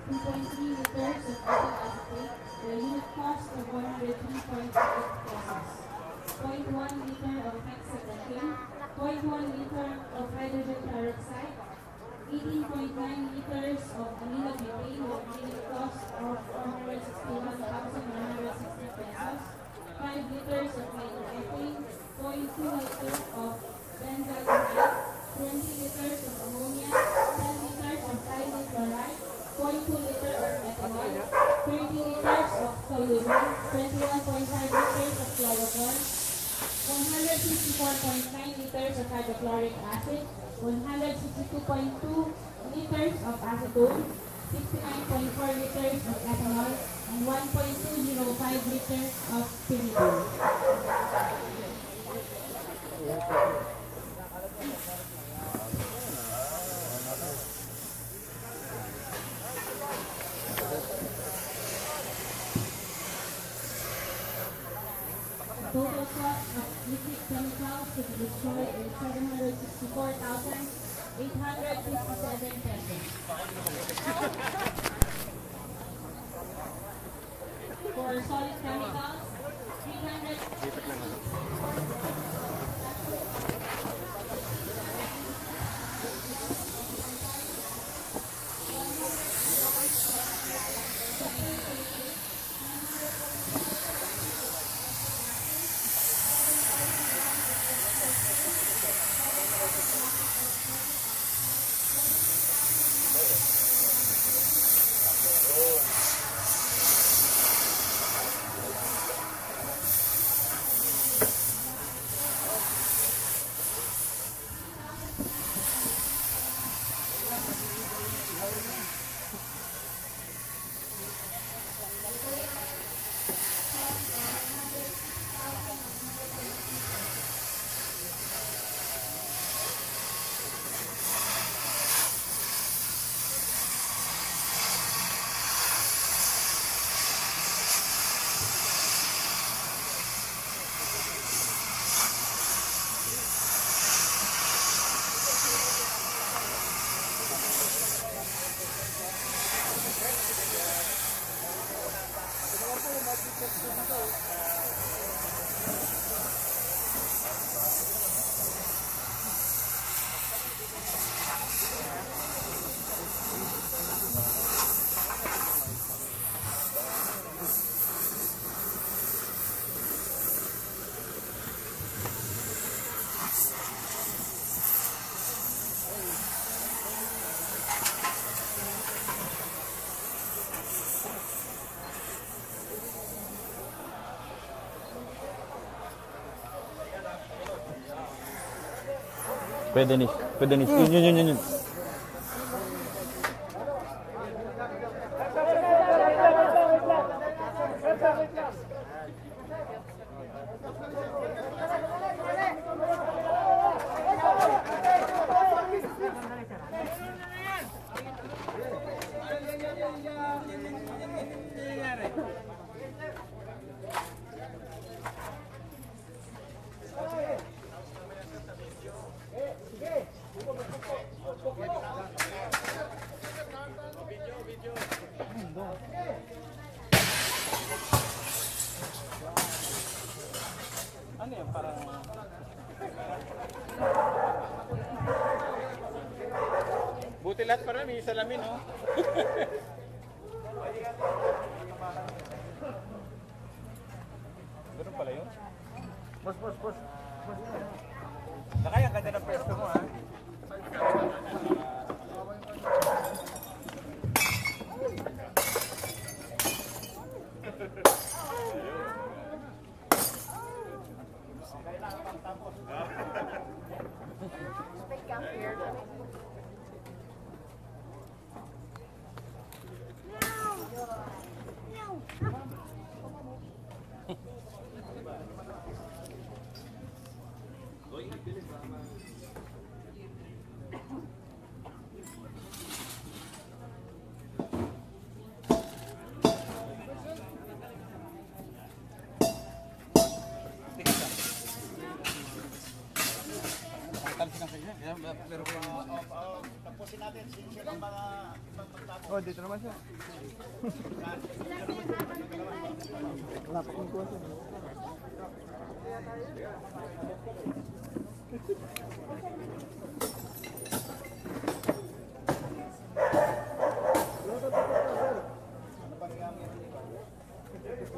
2.3 liters of ethyl acetate at a unit cost of 103.8 pesos. 0.1 liter of hexadecane, 0.1 liter of hydrogen peroxide, 18.9 liters of aminobutane with a unit cost of 461,160 pesos, 5 liters of hydroethane, 0.2 liters of benzyl chloride, 20 liters of ammonia, 10 liters of thionyl chloride, 0.2 liters of methanol, 30 liters of toluene, 21.5 liters of chloroform, 164.9 liters of hydrochloric acid, 162.2 liters of acetone, 69.4 liters of ethanol, and 1.205 liters of pyridine. Total cost of liquid chemicals to be destroyed is 764,857 pesos. For solid chemicals, 300. Pwede nih. Yun. Ano yan? Parang... Buti lahat pa rin, may salamin, oh. Ganun pala yun? Boss. Nakaya, ang ganda ng pwesto mo, ha? Tapusin natin, sino ang mga ibang pagtapos. Oh, dito naman siya. Wala pa kong kuha.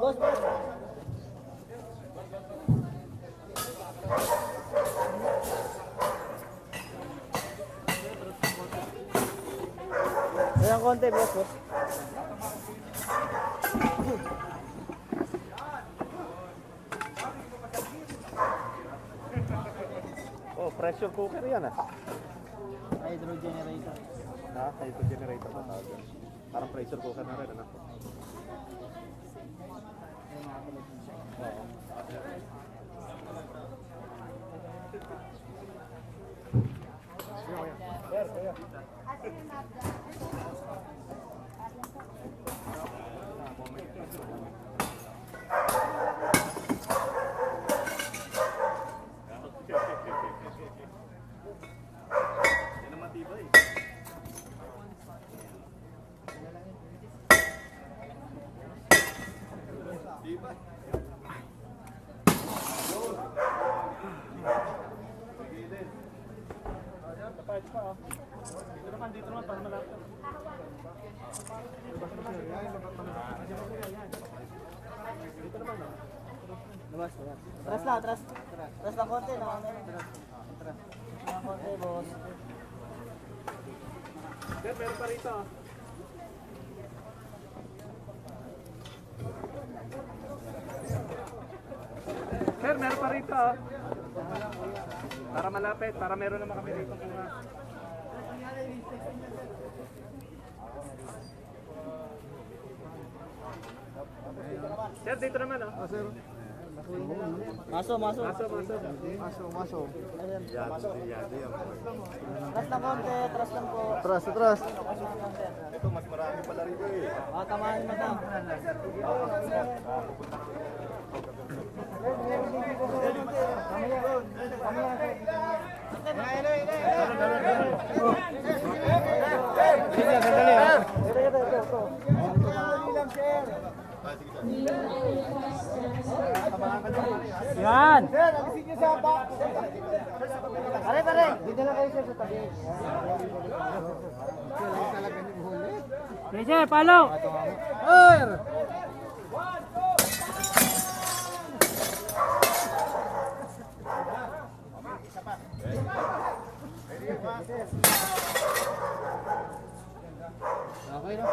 Boss, ayan konti, boss. Oh, pressure cooker yan ah. Hydro generator. Ha? Ito generator na tawag yan. Parang pressure cooker na rin, ano? Oo. Sir, kaya. Yan naman tibay. Tibay. Tapayos pa oh. Dito naman para malapit. Dito naman oh. Labas, labas. Tras na, tras. Tras na konti, na konti. Tras. Na konti, boss. Sir, meron pa rito oh. Sir, meron pa rito oh. Para malapit, para meron naman kami rito kuha. Sir, dito naman oh. Sir. Maso, maso. Maso. Ayan. Yan. Tras na konti, tras lang po. Tras. Ito, mas marami pala rito eh. Tamahan mo na. Yan! Pare! Dito na kayo sir sa tabi. Sir, palo! Sir! Okay na.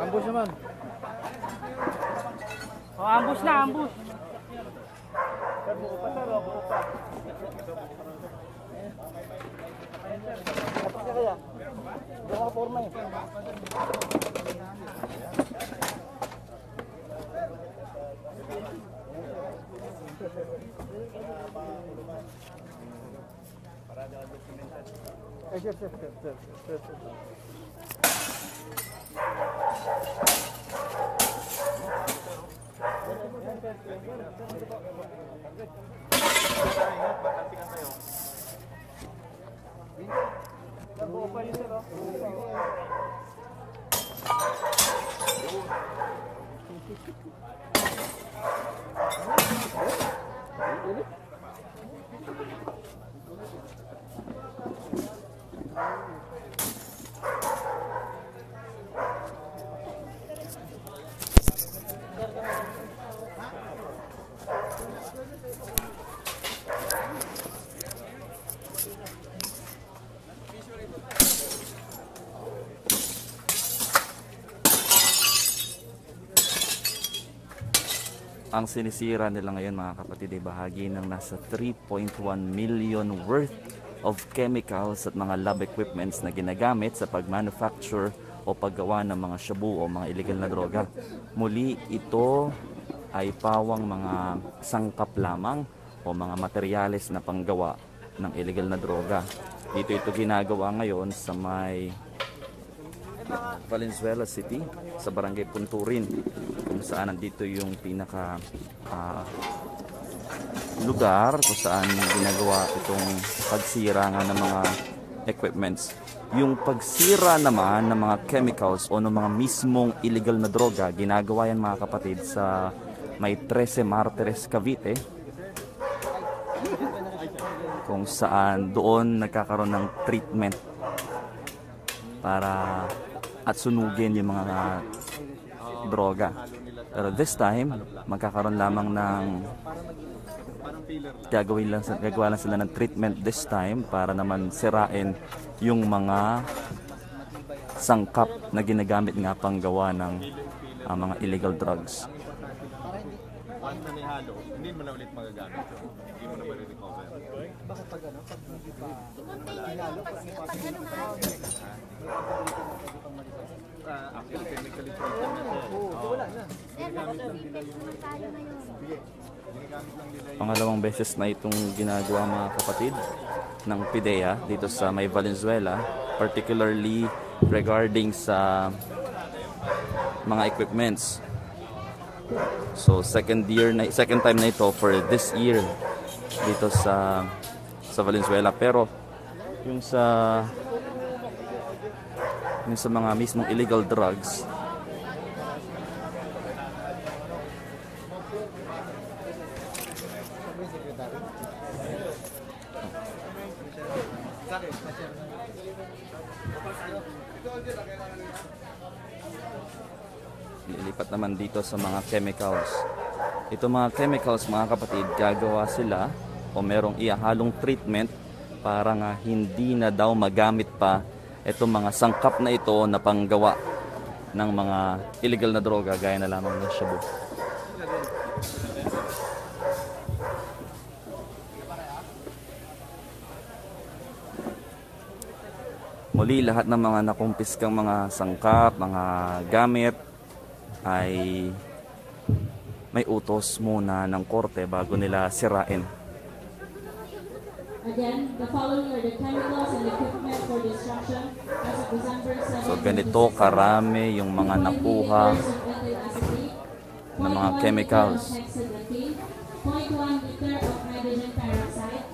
Ambush naman. Oh, ambush na, ambush. Sir, buo pa sir, buo pa. Tapos na kaya? Hindi ako forma eh. Sir. Buo pa yun sir oh. Ang sinisira nila ngayon mga kapatid ay bahagi ng nasa 3.1 million worth of chemicals at mga lab equipments na ginagamit sa pag-manufacture o paggawa ng mga shabu o mga illegal na droga. Muli, ito ay pawang mga sangkap lamang o mga materyales na panggawa ng illegal na droga. Dito ito ginagawa ngayon sa may Valenzuela City, sa Barangay Punturin, kung saan nandito yung pinaka lugar kung saan ginagawa itong pagsira nga ng mga equipments. Yung pagsira naman ng mga chemicals o ng mga mismong illegal na droga, ginagawa yan mga kapatid sa may 13 Martires, Cavite, kung saan doon nagkakaroon ng treatment para at sunugin yung mga droga. Pero this time, magkakaroon lamang ng gagawa lang sila ng treatment this time para naman sirain yung mga sangkap na ginagamit nga pang gawa ng mga illegal drugs. Once na nihalo, hindi mo na ulit magagamit yun. Hindi mo na ma-recover. Bakit pag ano, pag hindi pa Actually, chemically treated na siya. wala na. Ginagamit lang nila yung... Sige. Ginagamit lang nila yung... Pangalawang beses na itong ginagawa mga kapatid ng PIDEA dito sa may Valenzuela, particularly regarding sa mga equipments. So second time na ito for this year dito sa Valenzuela. Pero yung sa mga mismong illegal drugs, nilipat naman dito sa mga chemicals. Ito mga chemicals mga kapatid, gagawa sila o merong ihahalong treatment para nga hindi na daw magamit pa itong mga sangkap na ito na panggawa ng mga illegal na droga gaya na lamang ng shabu. Muli, lahat ng mga nakumpiskang mga sangkap, mga gamit ay may utos muna ng korte bago nila sirain. Again, the following are the chemicals and equipment for destruction as of December 7, So ganito karami yung mga nakuha ng mga chemicals. 0.1 liter of hydrogen peroxide,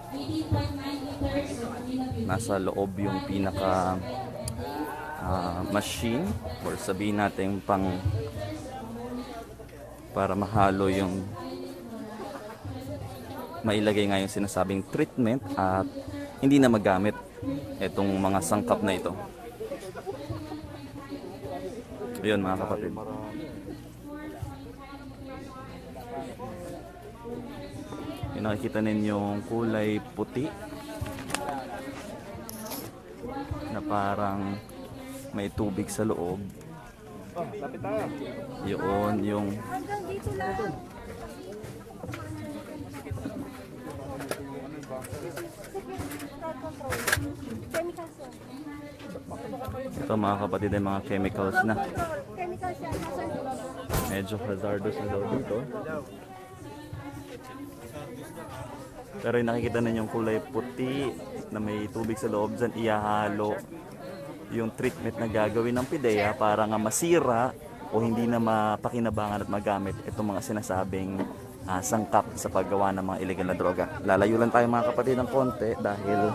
18.9 liters of aminobutane, Nasa loob yung pinaka machine or sabihin natin para mahalo yung mailagay nga yung sinasabing treatment at hindi na magamit itong mga sangkap na ito. Ayun mga kapatid. Yung nakikita ninyo yung kulay puti na parang may tubig sa loob. Yun yung ito mga kapatid ay mga chemicals na. Medyo hazardous na daw dito. Pero yung nakikita ninyo yung kulay puti na may tubig sa loob, dyan ihahalo yung treatment na gagawin ng PIDEA para nga masira o hindi na mapakinabangan at magamit itong mga sinasabing sangkap sa paggawa ng mga illegal na droga. Lalayo lang tayo mga kapatid ng konti dahil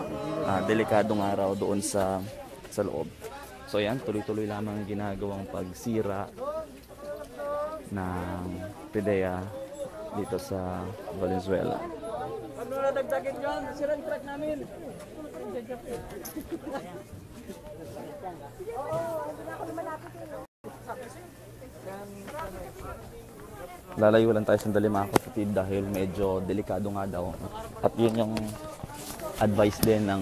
delikadong araw doon sa loob. So yan, tuloy-tuloy lamang ang ginagawang pagsira ng PIDEA dito sa Valenzuela. Ano na dagdagan dyan? Sira yung truck namin. Lalayo lang tayo sandali mga kapatid dahil medyo delikado nga daw. At yun yung advice din ng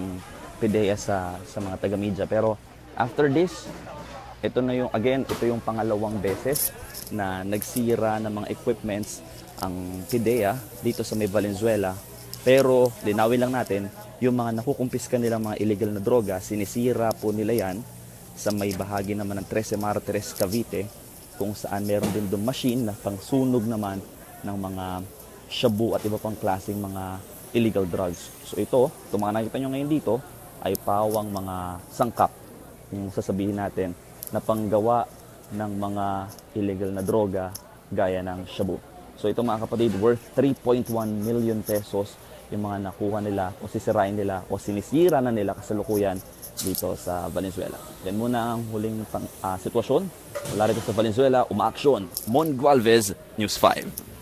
PIDEA sa mga taga-media. Pero after this, ito yung pangalawang beses na nagsira ng mga equipments ang PIDEA dito sa may Valenzuela. Pero linawin lang natin, yung mga nakukumpiska nilang mga illegal na droga, sinisira po nila yan sa may bahagi naman ng 13 Martires, Cavite, kung saan meron din doon machine na pangsunog naman ng mga shabu at iba pang klaseng mga illegal drugs. So itong mga nakita nyo ngayon dito ay pawang mga sangkap, yung sasabihin natin, na panggawa ng mga illegal na droga gaya ng shabu. So ito mga kapatid, worth 3.1 million pesos yung mga nakuha nila o sisirain nila o sinisira na nila kasalukuyan dito sa Valenzuela. Yan muna ang huling sitwasyon. Wala rito sa Valenzuela, umaaksyon. Mon Gualvez, News 5.